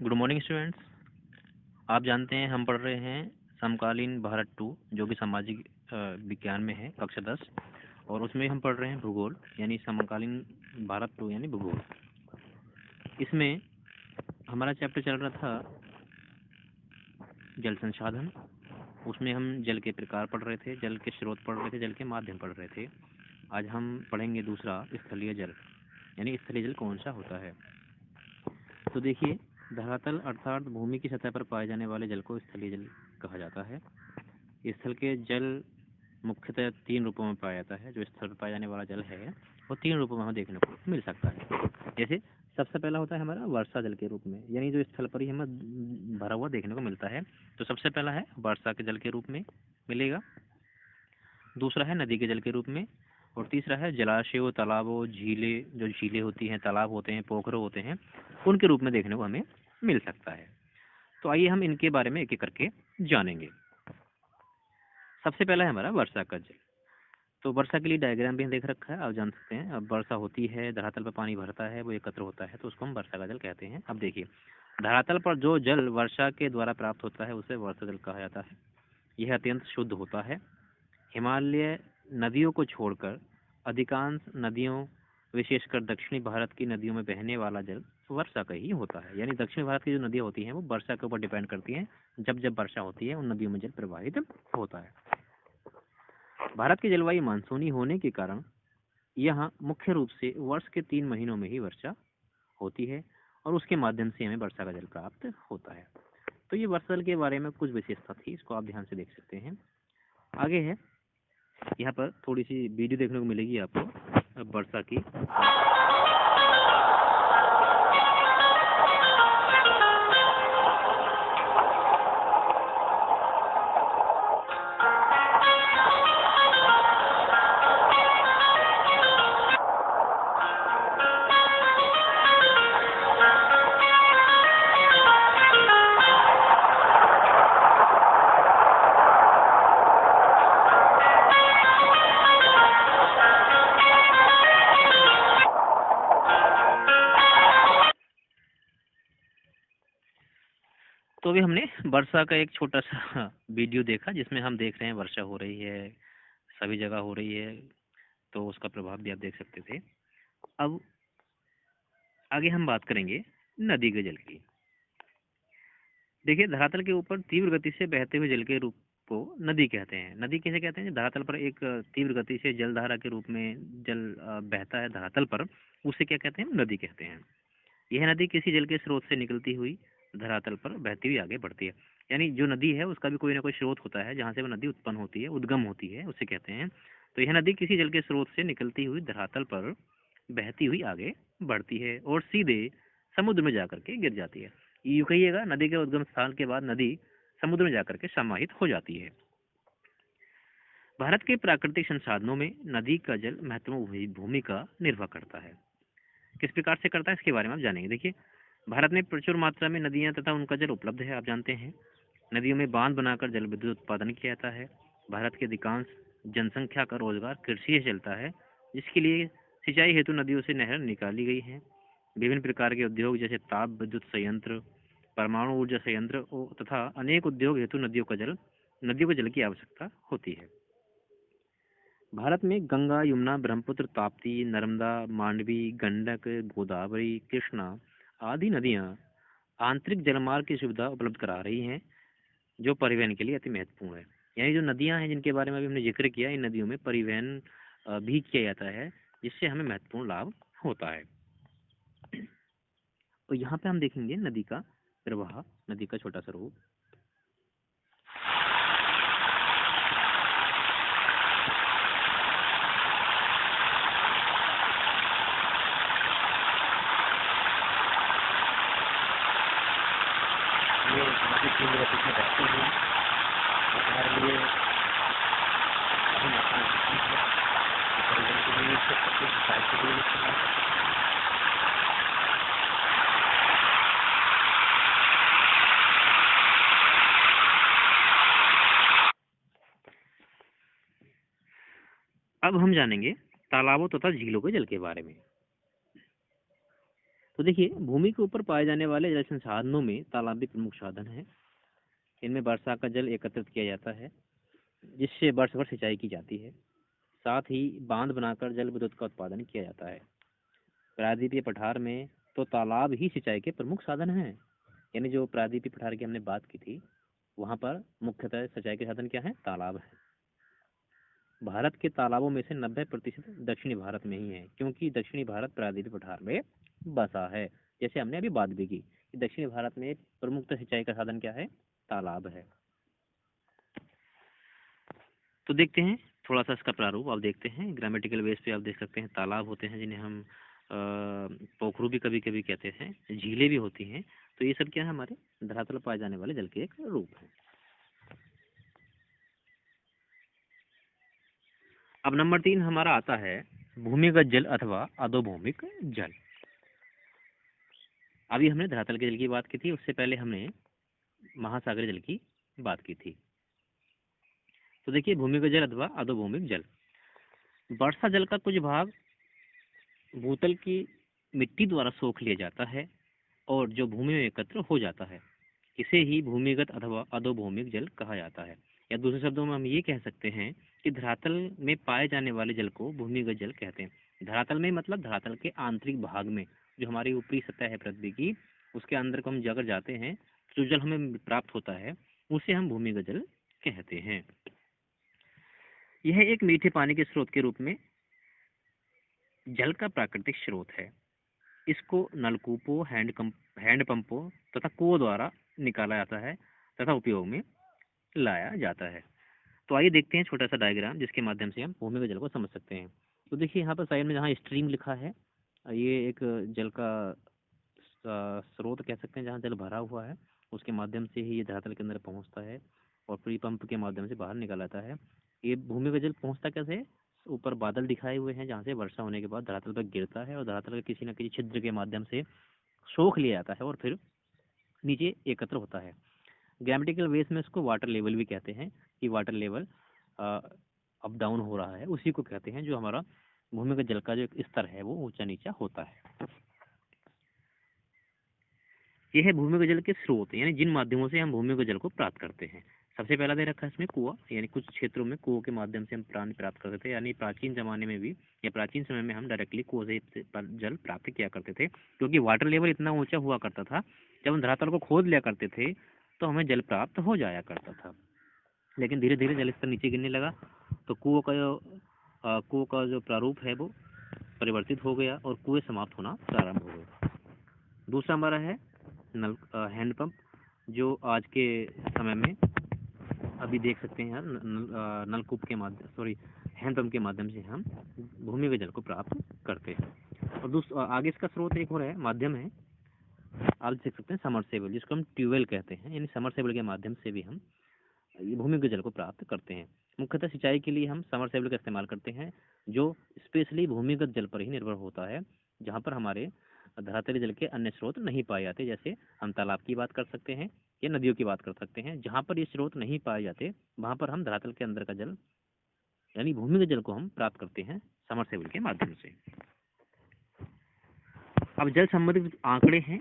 Good morning students. आप जानते हैं हम पढ़ रहे हैं समकालीन भारत 2 जो कि सामाजिक विज्ञान में है कक्षा 10 और उसमें हम पढ़ रहे हैं भूगोल यानी समकालीन भारत 2 यानी भूगोल। इसमें हमारा चैप्टर चल रहा था जल संसाधन। उसमें हम जल के प्रकार पढ़ रहे थे, जल के स्रोत पढ़ रहे थे, जल के माध्यम पढ़ रहे थे। आज हम पढ़ेंगे दूसरा स्थलीय जल यानी स्थलीय जल कौन सा होता है। तो देखिए, धरातल अर्थात भूमि की सतह पर पाए जाने वाले जल को स्थलीय जल कहा जाता है। स्थल के जल मुख्यतः 3 रूपों में पाया जाता है। जो स्थल पर पाया जाने वाला जल है वो 3 रूपों में हमें देखने को मिल सकता है। जैसे सबसे पहला होता है हमारा वर्षा जल के रूप में, यानी जो स्थल पर ही हमें भरा हुआ देखने को मिलता है। तो सबसे पहला है वर्षा के जल के रूप में मिलेगा, दूसरा है नदी के जल के रूप में, और तीसरा है जलाशयों, तालाबों, झीलें, जो झीलें होती हैं, तालाब होते हैं, पोखर होते हैं, उनके रूप में देखने को हमें मिल सकता है। तो आइए हम इनके बारे में एक एक करके जानेंगे। सबसे पहला है हमारा वर्षा का जल। तो वर्षा के लिए डायग्राम भी देख रखा है, आप जान सकते हैं। अब वर्षा होती है, धरातल पर पानी भरता है, वो एकत्र होता है, तो उसको हम वर्षा का जल कहते हैं। अब देखिए, धरातल पर जो जल वर्षा के द्वारा प्राप्त होता है उसे वर्षा जल कहा जाता है। यह अत्यंत शुद्ध होता है। हिमालय नदियों को छोड़कर अधिकांश नदियों, विशेषकर दक्षिणी भारत की नदियों में बहने वाला जल वर्षा का ही होता है। यानी दक्षिण भारत की जो नदियाँ होती हैं वो वर्षा के ऊपर डिपेंड करती हैं। जब जब वर्षा होती है उन नदियों में जल प्रवाहित होता है। भारत की जलवायु मानसूनी होने के कारण यहाँ मुख्य रूप से वर्ष के 3 महीनों में ही वर्षा होती है और उसके माध्यम से हमें वर्षा का जल प्राप्त होता है। तो ये वर्षा जल के बारे में कुछ विशेषता थी, इसको आप ध्यान से देख सकते हैं। आगे है, यहाँ पर थोड़ी सी वीडियो देखने को मिलेगी आपको वर्षा की। तो अभी हमने वर्षा का एक छोटा सा वीडियो देखा जिसमें हम देख रहे हैं वर्षा हो रही है, सभी जगह हो रही है, तो उसका प्रभाव भी आप देख सकते थे। अब आगे हम बात करेंगे नदी के जल की। देखिए, धरातल के ऊपर तीव्र गति से बहते हुए जल के रूप को नदी कहते हैं। नदी कैसे कहते हैं? धरातल पर एक तीव्र गति से जलधारा के रूप में जल बहता है धरातल पर, उसे क्या कहते हैं? नदी कहते हैं। यह नदी किसी जल के स्रोत से निकलती हुई धरातल पर बहती हुई आगे बढ़ती है। यानी जो नदी है उसका भी कोई ना कोई स्रोत होता है जहाँ से वो नदी उत्पन्न होती है, उद्गम होती है, उसे कहते हैं। तो यह नदी किसी जल के स्रोत से निकलती हुई धरातल पर बहती हुई आगे बढ़ती है और सीधे समुद्र में जाकर के गिर जाती है। यूँ कहिएगा, नदी के उद्गम स्थान के बाद नदी समुद्र में जाकर के समाहित हो जाती है। भारत के प्राकृतिक संसाधनों में नदी का जल महत्वपूर्ण भूमिका निर्वाह करता है। किस प्रकार से करता है इसके बारे में आप जानेंगे। देखिए, भारत में प्रचुर मात्रा में नदियां तथा उनका जल उपलब्ध है, आप जानते हैं। नदियों में बांध बनाकर जल विद्युत उत्पादन किया जाता है। भारत की अधिकांश जनसंख्या का रोजगार कृषि से चलता है, जिसके लिए सिंचाई हेतु नदियों से नहर निकाली गई है। विभिन्न प्रकार के उद्योग जैसे ताप विद्युत संयंत्र, परमाणु ऊर्जा संयंत्र तथा अनेक उद्योग हेतु नदियों को जल की आवश्यकता होती है। भारत में गंगा, यमुना, ब्रह्मपुत्र, ताप्ती, नर्मदा, मांडवी, गंडक, गोदावरी, कृष्णा आदि नदियां आंतरिक जलमार्ग की सुविधा उपलब्ध करा रही हैं, जो परिवहन के लिए अति महत्वपूर्ण है। यानी जो नदियां हैं जिनके बारे में अभी हमने जिक्र किया, इन नदियों में परिवहन भी किया जाता है, जिससे हमें महत्वपूर्ण लाभ होता है। तो यहाँ पे हम देखेंगे नदी का प्रवाह, नदी का छोटा सा रूप। ये नदी तीव्र गति से बहती है, हमारे लिए अभी महत्वपूर्ण है, परिवहन के लिए सिंचाई के लिए इस्तेमाल करते हैं। अब हम जानेंगे तालाबों तथा झीलों के जल के बारे में। तो देखिए, भूमि के ऊपर पाए जाने वाले जल संसाधनों में तालाब भी प्रमुख साधन है। इनमें वर्षा का जल एकत्रित किया जाता है, जिससे वर्ष भर सिंचाई की जाती है। साथ ही बांध बनाकर जल विद्युत का उत्पादन किया जाता है। प्रायद्वीपीय पठार में तो तालाब ही सिंचाई के प्रमुख साधन हैं। यानी जो प्रायद्वीपीय पठार की हमने बात की थी, वहाँ पर मुख्यतः सिंचाई के साधन क्या है? तालाब है। भारत के तालाबों में से 90% दक्षिणी भारत में ही है, क्योंकि दक्षिणी भारत प्रायद्वीपीय पठार में बसा है। जैसे हमने अभी बात भी की कि दक्षिणी भारत में प्रमुख सिंचाई का साधन क्या है? तालाब है। तो देखते हैं थोड़ा सा इसका प्रारूप आप देखते हैं। ग्रामेटिकल बेस पे आप देख सकते हैं तालाब होते हैं जिन्हें हम पोखरू भी कभी कभी कहते हैं, झीलें भी होती हैं। तो ये सब क्या है? हमारे धरातल पाए जाने वाले जल के एक रूप है। अब नंबर 3 हमारा आता है भूमिगत जल अथवा अधोभूमिक जल। अभी हमने धरातल के जल की बात की थी, उससे पहले हमने महासागरीय जल की बात की थी। तो देखिए, भूमिगत जल अथवा अधोभूमिक जल, वर्षा जल का कुछ भाग भूतल की मिट्टी द्वारा सोख लिया जाता है और जो भूमि में एकत्र हो जाता है, इसे ही भूमिगत अथवा अधोभूमिक जल कहा जाता है। या दूसरे शब्दों में हम ये कह सकते हैं कि धरातल में पाए जाने वाले जल को भूमिगत जल कहते हैं। धरातल में मतलब धरातल के आंतरिक भाग में, जो हमारी ऊपरी सतह है पृथ्वी की, उसके अंदर को हम जाकर जाते हैं, जो जल हमें प्राप्त होता है उसे हम भूमिगत जल कहते हैं। यह एक मीठे पानी के स्रोत के रूप में जल का प्राकृतिक स्रोत है। इसको नलकूपों, हैंडपंपों तथा कुओं द्वारा निकाला जाता है तथा उपयोग में लाया जाता है। तो आइए देखते हैं छोटा सा डायग्राम जिसके माध्यम से हम भूमिगत जल को समझ सकते हैं। तो देखिए, यहाँ पर साइड में जहाँ स्ट्रीम लिखा है, ये एक जल का स्रोत कह सकते हैं, जहाँ जल भरा हुआ है उसके माध्यम से ही ये धरातल के अंदर पहुँचता है और प्री पंप के माध्यम से बाहर निकाला जाता है। ये भूमिगत जल पहुँचता कैसे है? ऊपर बादल दिखाए हुए हैं जहाँ से वर्षा होने के बाद धरातल पर गिरता है और धरातल के किसी न किसी छिद्र के माध्यम से सोख लिया जाता है और फिर नीचे एकत्र होता है। ग्रामेटिकल वेस में इसको वाटर लेवल भी कहते हैं, कि वाटर लेवल अप डाउन हो रहा है, उसी को कहते हैं। जो हमारा भूमिगत जल का जो स्तर है वो ऊंचा नीचा होता है। यह है भूमिगत जल के स्रोत, यानी जिन माध्यमों से हम भूमिगत जल को प्राप्त करते हैं। सबसे पहला दे रखा है इसमें कुआं, यानी कुछ क्षेत्रों में कुओं के माध्यम से हम पानी प्राप्त करते थे। यानी प्राचीन जमाने में भी या प्राचीन समय में हम डायरेक्टली कुओं से जल प्राप्त किया करते थे, क्योंकि वाटर लेवल इतना ऊंचा हुआ करता था। जब हम धरातल को खोद लिया करते थे तो हमें जल प्राप्त हो जाया करता था। लेकिन धीरे धीरे जल स्तर नीचे गिरने लगा, तो कुओं का जो प्रारूप है वो परिवर्तित हो गया और कुएं समाप्त होना प्रारंभ हो गए। दूसरा हमारा है हैंडपंप, जो आज के समय में अभी देख सकते हैं नलकूप के माध्यम हैंडपंप के माध्यम से हम भूमिगत जल को प्राप्त करते हैं। और आगे इसका स्रोत एक और है, माध्यम है, आप देख सकते हैं समरसेबल, जिसको हम ट्यूबवेल कहते हैं। यानी समरसेबल के माध्यम से भी हम ये भूमिगत जल को प्राप्त करते हैं। मुख्यतः सिंचाई के लिए हम समरसेबल का इस्तेमाल करते हैं, जो स्पेशली भूमिगत जल पर ही निर्भर होता है, जहाँ पर हमारे धरातलीय जल के अन्य स्रोत नहीं पाए जाते। जैसे हम तालाब की बात कर सकते हैं या नदियों की बात कर सकते हैं। जहाँ पर ये स्रोत नहीं पाए जाते वहाँ पर हम धरातल के अंदर का जल यानी भूमिगत जल को हम प्राप्त करते हैं समरसेबल के माध्यम से। अब जल संबंधित आंकड़े हैं,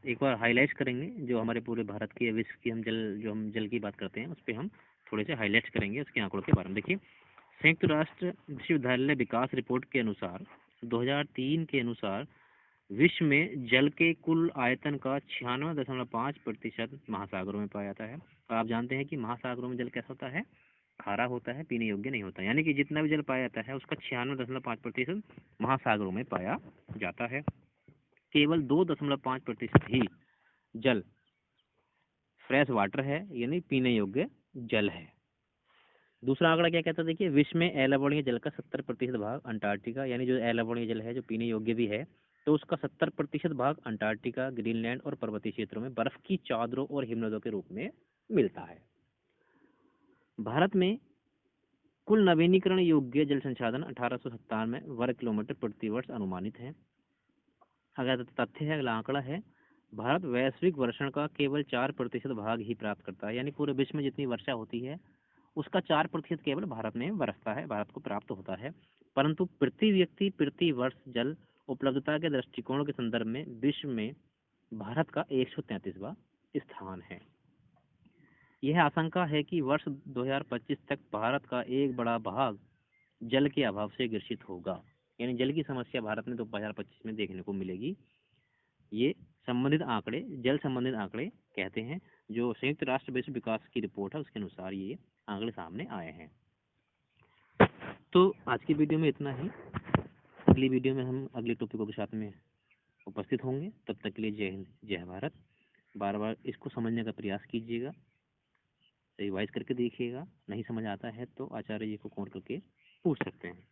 एक बार हाईलाइट करेंगे। जो हमारे पूरे भारत की विश्व की हम जल की बात करते हैं उस पर हम थोड़े से हाईलाइट करेंगे उसके आंकड़ों के बारे में। देखिए, संयुक्त राष्ट्र विश्वविद्यालय विकास रिपोर्ट के अनुसार 2003 के अनुसार विश्व में जल के कुल आयतन का 96.5% महासागरों में पाया जाता है। और आप जानते हैं कि महासागरों में जल कैसा होता है? खारा होता है, पीने योग्य नहीं होता। यानी कि जितना भी जल पाया जाता है उसका 96.5% महासागरों में पाया जाता है। केवल 2.5% ही जल फ्रेश वाटर है, यानी पीने योग्य जल है। दूसरा आंकड़ा क्या कहता है? देखिए, विश्व में अलवणीय जल का 70% भाग अंटार्कटिका, यानी जो अलवणीय जल है जो पीने योग्य भी है, तो उसका 70% भाग अंटार्कटिका, ग्रीनलैंड और पर्वतीय क्षेत्रों में बर्फ की चादरों और हिमनदों के रूप में मिलता है। भारत में कुल नवीनीकरण योग्य जल संसाधन 1897 वर्ग किलोमीटर प्रति वर्ष अनुमानित है। अगर तथ्य है, अगला आंकड़ा है, भारत वैश्विक वर्षण का केवल 4% भाग ही प्राप्त करता है। यानी पूरे विश्व में जितनी वर्षा होती है उसका 4% केवल भारत में बरसता है, भारत को प्राप्त होता है। परंतु प्रति व्यक्ति प्रति वर्ष जल उपलब्धता के दृष्टिकोण के संदर्भ में विश्व में भारत का 133वां स्थान है। यह आशंका है कि वर्ष 2025 तक भारत का एक बड़ा भाग जल के अभाव से ग्रसित होगा, यानी जल की समस्या भारत में 2025 में देखने को मिलेगी। ये संबंधित आंकड़े, जल संबंधित आंकड़े कहते हैं, जो संयुक्त राष्ट्र विश्व विकास की रिपोर्ट है उसके अनुसार ये आंकड़े सामने आए हैं। तो आज की वीडियो में इतना ही। अगली वीडियो में हम अगले टॉपिकों के साथ में उपस्थित होंगे। तब तक के लिए जय हिंद, जय भारत। बार बार इसको समझने का प्रयास कीजिएगा, रिवाइज करके देखिएगा। नहीं समझ आता है तो आचार्य जी को कॉल करके पूछ सकते हैं।